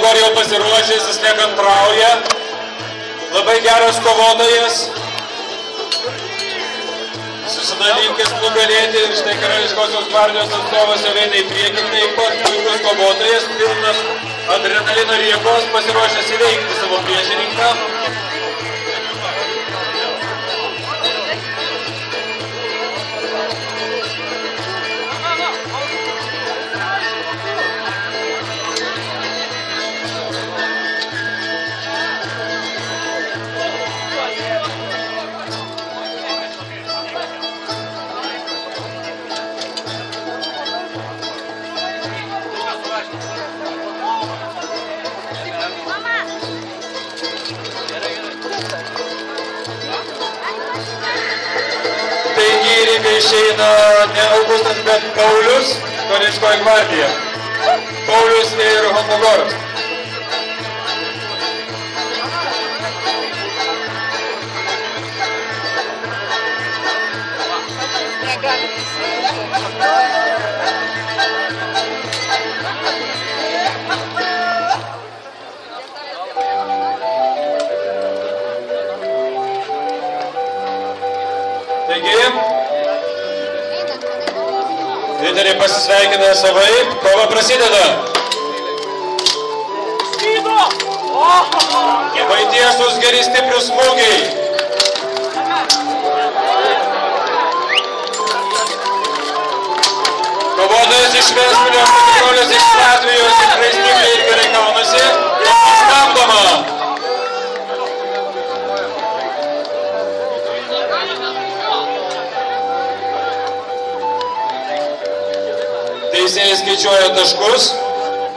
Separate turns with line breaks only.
dabar jau pasiruošęs, jis nekantrauja. Labai geras kovotojas. Susidalinkis nugalėti ir štai Karališkosios gvardijos atstovas jau eina į priekį, taip pat puikus kovotojas, pilnas adrenalino ir jėgos, pasiruošęs įveikti savo priešininką. Taigi į ringą išeina ne Augustas, bet Paulius, Karališkoji gvardija. Paulius ir Homogoras. Taigi, lyderiai pasisveikina savaip, kova prasideda. Labai tiesus, geri, stiprius smūgiai. Kovotojas iš Ventspilio, kontrolės iš Latvijos, tikrai stipriai ir gerai kaunasi. Stabdoma. Teisėjai skaičiuoja taškus.